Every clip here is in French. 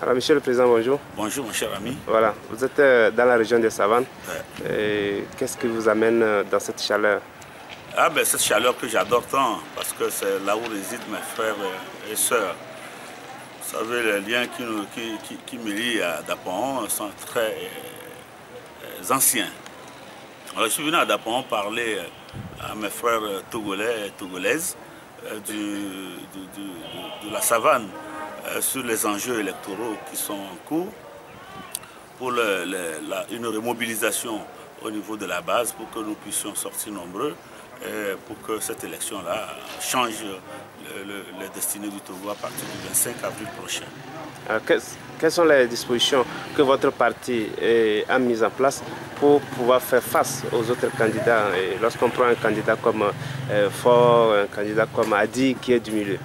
Alors, Monsieur le Président, bonjour. Bonjour, mon cher ami. Voilà, vous êtes dans la région de Savane. Qu'est-ce qui vous amène dans cette chaleur? Cette chaleur que j'adore tant, parce que c'est là où résident mes frères et sœurs. Vous savez, les liens qui me lient à Dapon sont très anciens. Alors, je suis venu à Dapon parler à mes frères togolais et togolaises de la savane sur les enjeux électoraux qui sont en cours pour une remobilisation au niveau de la base pour que nous puissions sortir nombreux et pour que cette élection-là change les destinées du Togo à partir du 25 avril prochain. Alors, quelles sont les dispositions que votre parti a mises en place pour pouvoir faire face aux autres candidats? Lorsqu'on prend un candidat comme Fort, un candidat comme Adi qui est du milieu.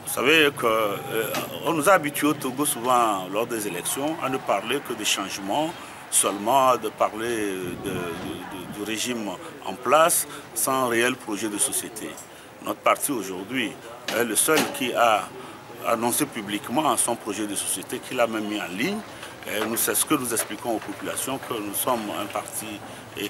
Vous savez qu'on nous a habitués au Togo souvent lors des élections à ne parler que des changements, seulement de parler du régime en place sans réel projet de société. Notre parti aujourd'hui est le seul qui a annoncé publiquement son projet de société, qu'il a même mis en ligne. C'est ce que nous expliquons aux populations, que nous sommes un parti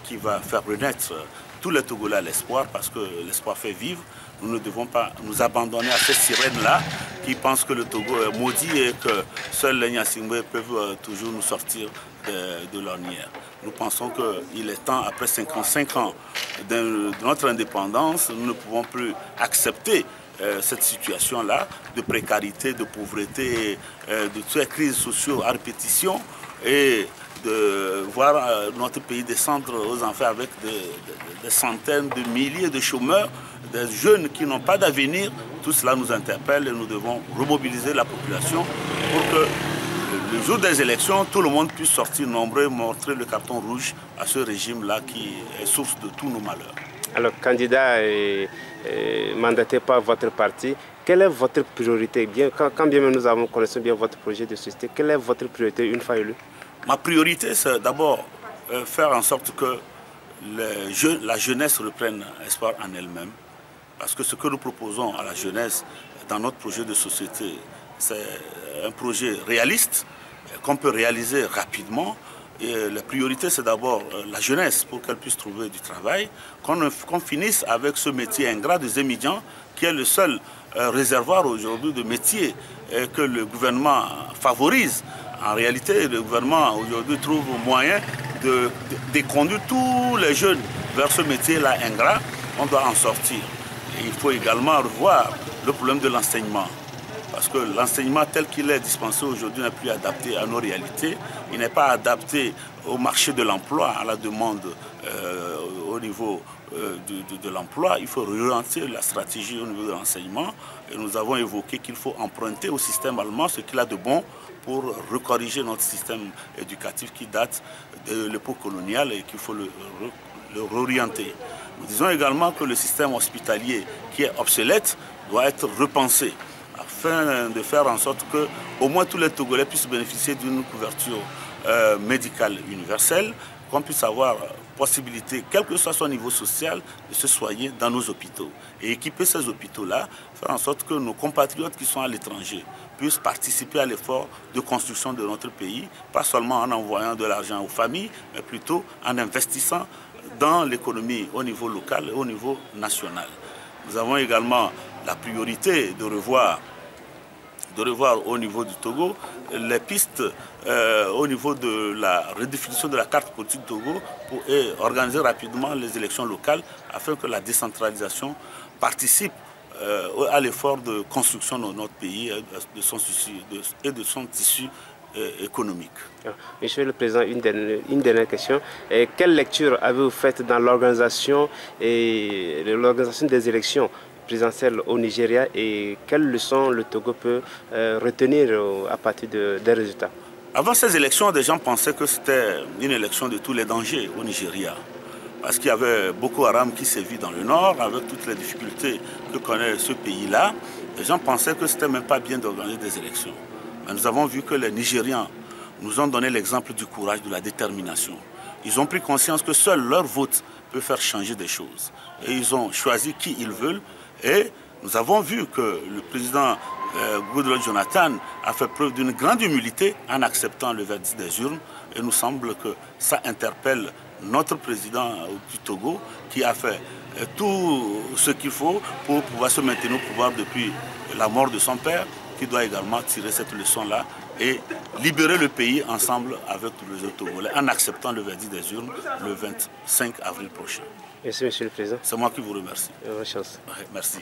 qui va faire renaître tous les Togolais à l'espoir, parce que l'espoir fait vivre. Nous ne devons pas nous abandonner à ces sirènes-là qui pensent que le Togo est maudit et que seuls les Nyasingbe peuvent toujours nous sortir de l'ornière. Nous pensons qu'il est temps, après 55 ans de notre indépendance, nous ne pouvons plus accepter cette situation-là de précarité, de pauvreté, de toutes les crises sociales à répétition et de voir notre pays descendre aux enfers avec des centaines de milliers de chômeurs, des jeunes qui n'ont pas d'avenir. Tout cela nous interpelle et nous devons remobiliser la population pour que le jour des élections, tout le monde puisse sortir nombreux et montrer le carton rouge à ce régime-là qui est source de tous nos malheurs. Alors, candidat mandaté par votre parti, quelle est votre priorité? Quand bien même nous connaissons bien votre projet de société, quelle est votre priorité une fois élu? Ma priorité, c'est d'abord faire en sorte que la jeunesse reprenne espoir en elle-même. Parce que ce que nous proposons à la jeunesse dans notre projet de société, c'est un projet réaliste qu'on peut réaliser rapidement. Et la priorité, c'est d'abord la jeunesse pour qu'elle puisse trouver du travail, qu'on finisse avec ce métier ingrat des émigrants qui est le seul réservoir aujourd'hui de métiers que le gouvernement favorise. En réalité, le gouvernement aujourd'hui trouve moyen de conduire tous les jeunes vers ce métier-là ingrat. On doit en sortir. Et il faut également revoir le problème de l'enseignement. Parce que l'enseignement tel qu'il est dispensé aujourd'hui n'est plus adapté à nos réalités. Il n'est pas adapté au marché de l'emploi, à la demande au niveau de l'emploi. Il faut relancer la stratégie au niveau de l'enseignement. Et nous avons évoqué qu'il faut emprunter au système allemand ce qu'il a de bon pour recorriger notre système éducatif qui date de l'époque coloniale et qu'il faut le réorienter. Nous disons également que le système hospitalier qui est obsolète doit être repensé afin de faire en sorte que au moins tous les Togolais puissent bénéficier d'une couverture médicale universelle, qu'on puisse avoir possibilité, quel que soit son niveau social, de se soigner dans nos hôpitaux. Et équiper ces hôpitaux-là, faire en sorte que nos compatriotes qui sont à l'étranger puissent participer à l'effort de construction de notre pays, pas seulement en envoyant de l'argent aux familles, mais plutôt en investissant dans l'économie au niveau local et au niveau national. Nous avons également la priorité de revoir au niveau du Togo les pistes au niveau de la redéfinition de la carte politique du Togo pour organiser rapidement les élections locales afin que la décentralisation participe à l'effort de construction de notre pays et de son tissu économique. Monsieur le Président, une dernière question. Quelle lecture avez-vous faite dans l'organisation des élections présidentielles au Nigeria et quelles leçons le Togo peut retenir à partir des résultats? Avant ces élections, des gens pensaient que c'était une élection de tous les dangers au Nigeria. Parce qu'il y avait Boko Haram qui sévit dans le nord, avec toutes les difficultés que connaît ce pays-là. Les gens pensaient que c'était même pas bien d'organiser des élections. Mais nous avons vu que les Nigérians nous ont donné l'exemple du courage, de la détermination. Ils ont pris conscience que seul leur vote peut faire changer des choses. Et ils ont choisi qui ils veulent. Et nous avons vu que le président Goodluck Jonathan a fait preuve d'une grande humilité en acceptant le verdict des urnes. Et nous semble que ça interpelle notre président du Togo qui a fait tout ce qu'il faut pour pouvoir se maintenir au pouvoir depuis la mort de son père, qui doit également tirer cette leçon-là et libérer le pays ensemble avec tous les autres Togolais en acceptant le verdict des urnes le 25 avril prochain. Merci, Monsieur le Président. C'est moi qui vous remercie. Bonne chance. Merci.